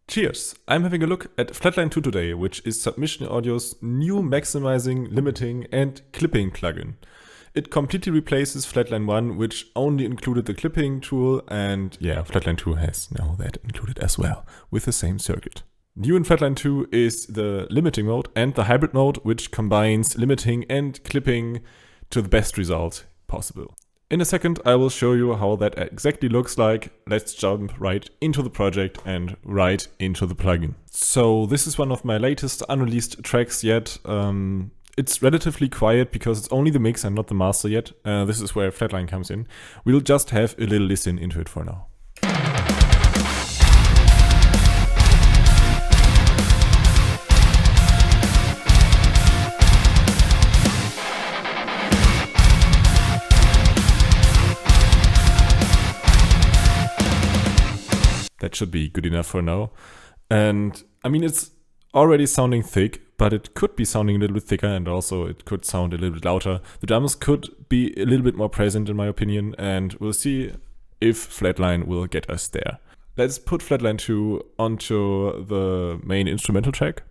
Cheers! I'm having a look at Flatline 2 today, which is Submission Audio's new maximizing, limiting and clipping plugin. It completely replaces Flatline 1, which only included the clipping tool, and yeah, Flatline 2 has now that included as well, with the same circuit. New in Flatline 2 is the limiting mode and the hybrid mode, which combines limiting and clipping to the best result possible. In a second, I will show you how that exactly looks like. Let's jump right into the project and right into the plugin. So this is one of my latest unreleased tracks yet. It's relatively quiet because it's only the mix and not the master yet. This is where Flatline comes in. We'll just have a little listen into it for now. That should be good enough for now. And I mean, it's already sounding thick, but it could be sounding a little bit thicker, and also it could sound a little bit louder. The drums could be a little bit more present in my opinion, and we'll see if Flatline will get us there. Let's put Flatline 2 onto the main instrumental track.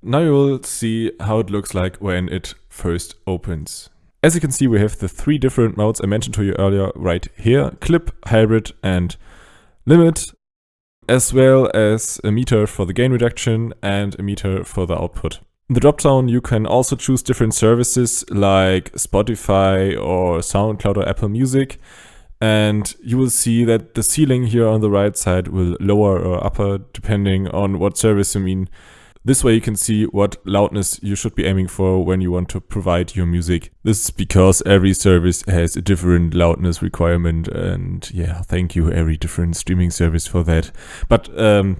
Now you will see how it looks like when it first opens. As you can see, we have the three different modes I mentioned to you earlier right here: clip, hybrid and limit, as well as a meter for the gain reduction and a meter for the output. In the dropdown you can also choose different services like Spotify or SoundCloud or Apple Music, and you will see that the ceiling here on the right side will lower or upper depending on what service you mean. This way you can see what loudness you should be aiming for when you want to provide your music. This is because every service has a different loudness requirement, and yeah, thank you every different streaming service for that. But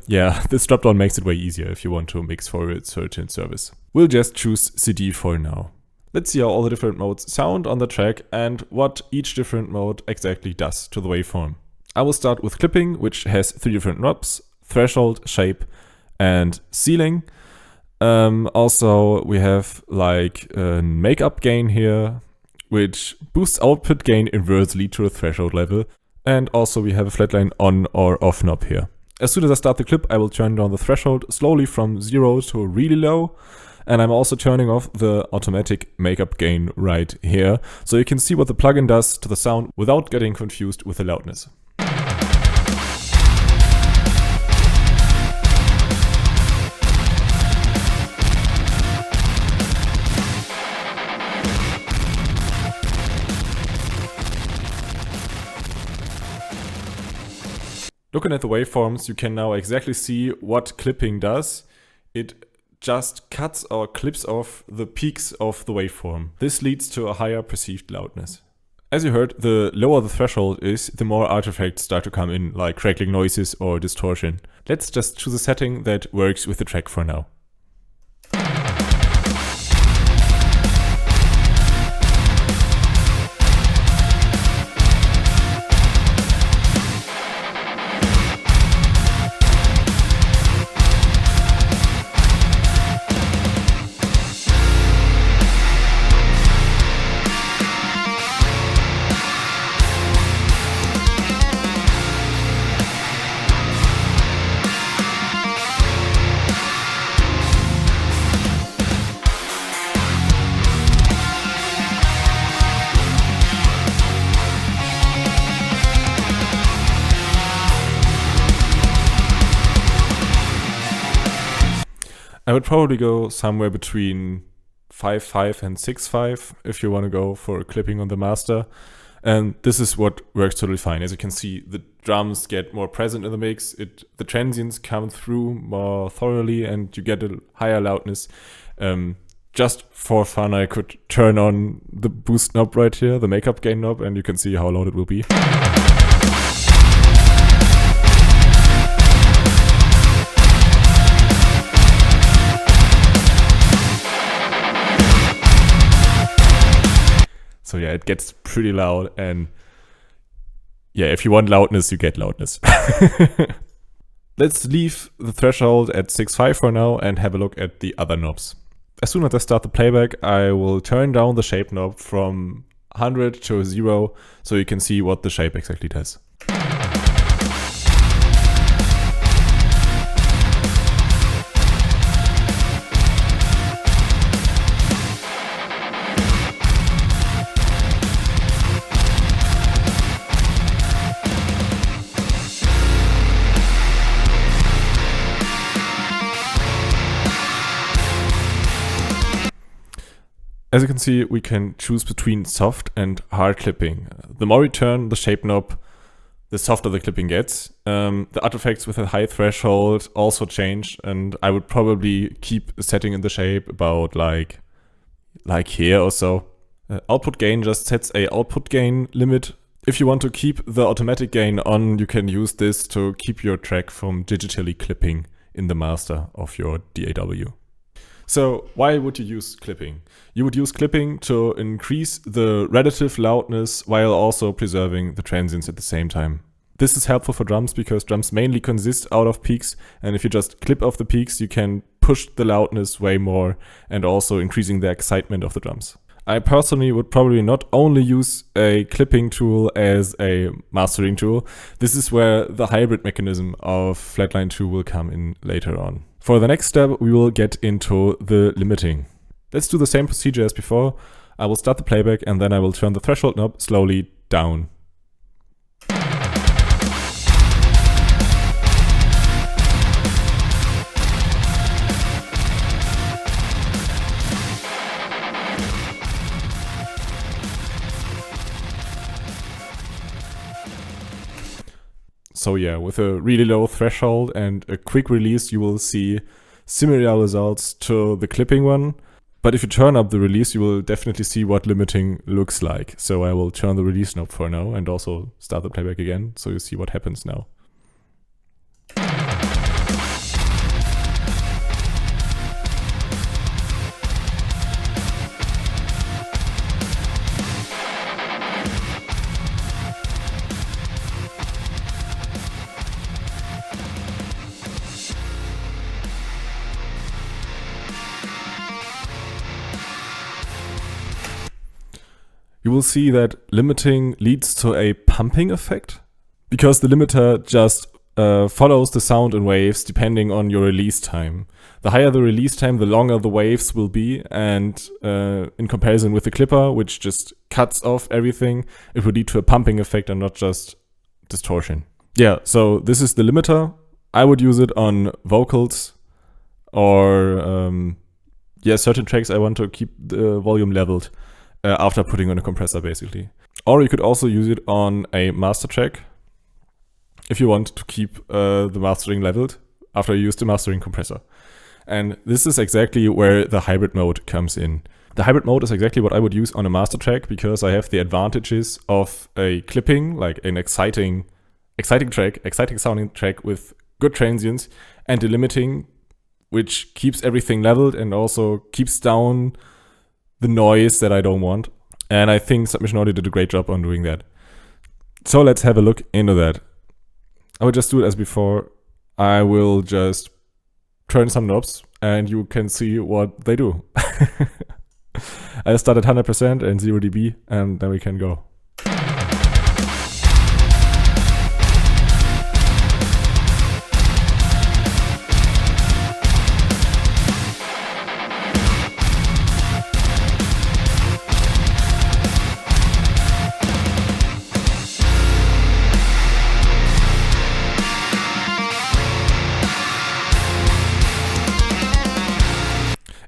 yeah, this dropdown makes it way easier if you want to mix for a certain service. We'll just choose CD for now. Let's see how all the different modes sound on the track and what each different mode exactly does to the waveform. I will start with clipping, which has three different knobs: threshold, shape and ceiling. Also we have like a makeup gain here, which boosts output gain inversely to the threshold level. And also we have a Flatline on or off knob here. As soon as I start the clip, I will turn down the threshold slowly from 0 to really low. And I'm also turning off the automatic makeup gain right here, so you can see what the plugin does to the sound without getting confused with the loudness. Looking at the waveforms, you can now exactly see what clipping does. It just cuts or clips off the peaks of the waveform. This leads to a higher perceived loudness. As you heard, the lower the threshold is, the more artifacts start to come in, like crackling noises or distortion. Let's just choose a setting that works with the track for now. I would probably go somewhere between 5.5 and 6.5 if you want to go for clipping on the master. And this is what works totally fine. As you can see, the drums get more present in the mix. The transients come through more thoroughly and you get a higher loudness. Just for fun, I could turn on the boost knob right here, the makeup gain knob, and you can see how loud it will be. So yeah, it gets pretty loud, and yeah, if you want loudness, you get loudness. Let's leave the threshold at 6.5 for now and have a look at the other knobs. As soon as I start the playback, I will turn down the shape knob from 100 to 0 so you can see what the shape exactly does. As you can see, we can choose between soft and hard clipping. The more we turn the shape knob, the softer the clipping gets. The artifacts with a high threshold also change, and I would probably keep a setting in the shape about like here or so. Output gain just sets a output gain limit. If you want to keep the automatic gain on, you can use this to keep your track from digitally clipping in the master of your DAW. So why would you use clipping? You would use clipping to increase the relative loudness while also preserving the transients at the same time. This is helpful for drums because drums mainly consist out of peaks, and if you just clip off the peaks, you can push the loudness way more and also increasing the excitement of the drums. I personally would probably not only use a clipping tool as a mastering tool. This is where the hybrid mechanism of Flatline 2 will come in later on. For the next step, we will get into the limiting. Let's do the same procedure as before. I will start the playback and then I will turn the threshold knob slowly down. So yeah, with a really low threshold and a quick release, you will see similar results to the clipping one. But if you turn up the release, you will definitely see what limiting looks like. So I will turn the release knob for now and also start the playback again, so you see what happens now. You will see that limiting leads to a pumping effect because the limiter just follows the sound in waves depending on your release time. The higher the release time, the longer the waves will be, and in comparison with the clipper, which just cuts off everything, it will lead to a pumping effect and not just distortion. Yeah, so this is the limiter. I would use it on vocals or certain tracks I want to keep the volume leveled. After putting on a compressor, basically. Or you could also use it on a master track if you want to keep the mastering leveled after you use the mastering compressor. And this is exactly where the hybrid mode comes in. The hybrid mode is exactly what I would use on a master track because I have the advantages of a clipping, like an exciting sounding track with good transients, and the limiting, which keeps everything leveled and also keeps down the noise that I don't want. And I think submissionaudio did a great job on doing that. So let's have a look into that. I will just do it as before. I will just turn some knobs and you can see what they do. I start at 100% and 0 dB and then we can go.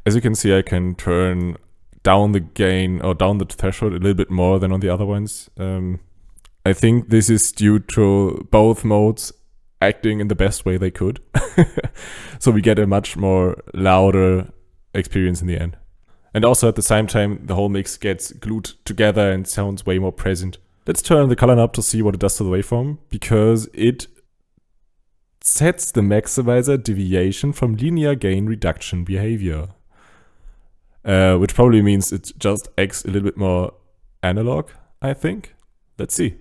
As you can see, I can turn down the gain or down the threshold a little bit more than on the other ones. I think this is due to both modes acting in the best way they could. So we get a much more louder experience in the end. And also at the same time, the whole mix gets glued together and sounds way more present. Let's turn the color knob to see what it does to the waveform, because it sets the maximizer deviation from linear gain reduction behavior. Which probably means it just acts a little bit more analog, I think. Let's see.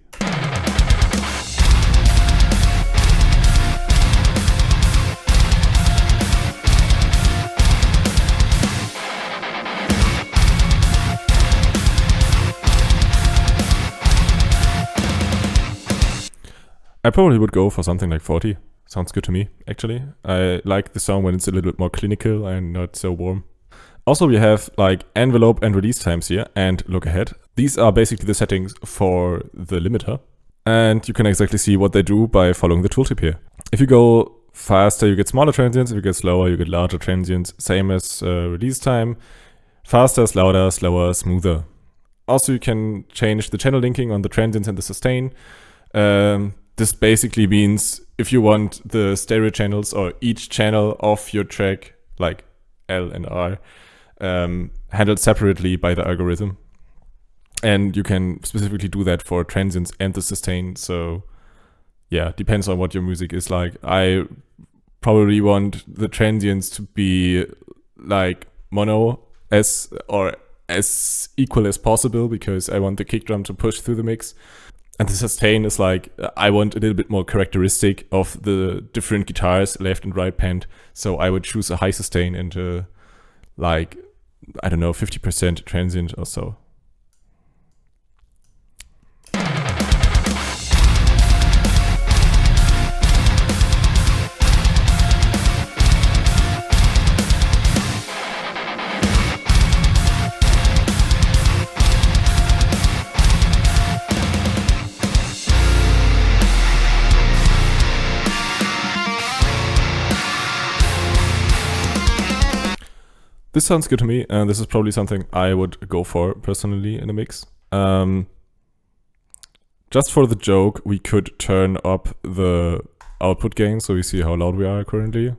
I probably would go for something like 40. Sounds good to me, actually. I like the sound when it's a little bit more clinical and not so warm. Also, we have like envelope and release times here and look ahead. These are basically the settings for the limiter. And you can exactly see what they do by following the tooltip here. If you go faster, you get smaller transients. If you get slower, you get larger transients. Same as release time. faster, louder, slower, smoother. Also, you can change the channel linking on the transients and the sustain. This basically means if you want the stereo channels or each channel of your track, like L and R, handled separately by the algorithm. And you can specifically do that for transients and the sustain. So yeah, depends on what your music is like. I probably want the transients to be like mono as equal as possible because I want the kick drum to push through the mix. And the sustain is like, I want a little bit more characteristic of the different guitars, left and right panned. So I would choose a high sustain and like, I don't know, 50% transient or so. This sounds good to me, and this is probably something I would go for personally in a mix. Just for the joke, we could turn up the output gain so we see how loud we are currently.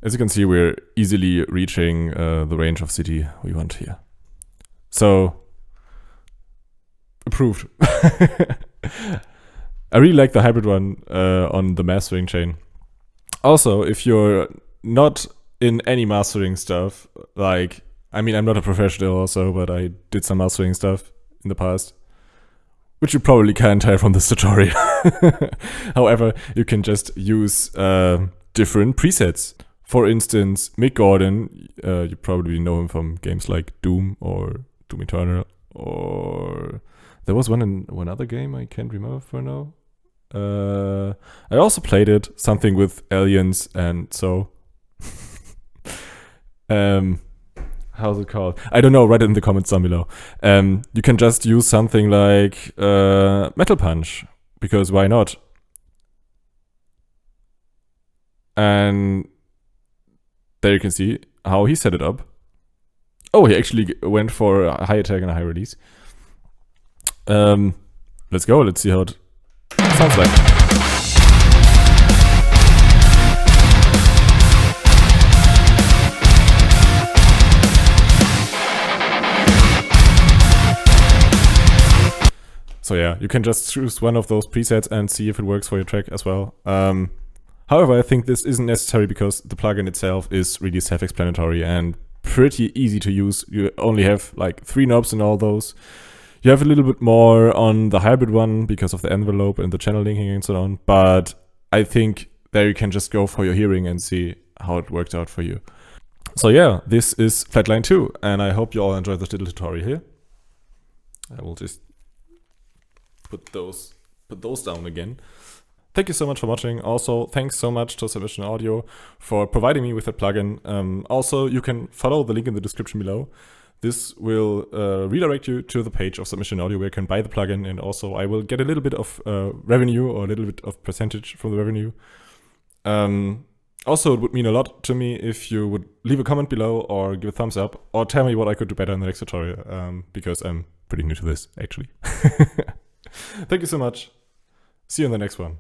As you can see, we're easily reaching the range of city we want here. So, approved. I really like the hybrid one on the mastering chain. Also, if you're not in any mastering stuff, like, I mean, I'm not a professional also, but I did some mastering stuff in the past, which you probably can't tell from this tutorial. However, you can just use different presets. For instance, Mick Gordon, you probably know him from games like Doom or Doom Eternal, or there was one in one other game I can't remember for now. I also played it, something with aliens and so. How's it called? I don't know, write it in the comments down below. You can just use something like Metal Punch, because why not? And there you can see how he set it up. Oh, he actually went for a high attack and a high release. Let's go. Let's see how it sounds like. So yeah, you can just choose one of those presets and see if it works for your track as well. However, I think this isn't necessary because the plugin itself is really self-explanatory and pretty easy to use. You only have like 3 knobs in all those. You have a little bit more on the hybrid one because of the envelope and the channel linking and so on. But I think there you can just go for your hearing and see how it worked out for you. So yeah, this is Flatline 2, and I hope you all enjoyed this little tutorial here. I will just put those down again. Thank you so much for watching. Also, thanks so much to submissionaudio for providing me with that plugin. Also, you can follow the link in the description below. This will redirect you to the page of submissionaudio where you can buy the plugin, and also I will get a little bit of revenue or a little bit of percentage from the revenue. Also, it would mean a lot to me if you would leave a comment below or give a thumbs up or tell me what I could do better in the next tutorial, because I'm pretty new to this, actually. Thank you so much. See you in the next one.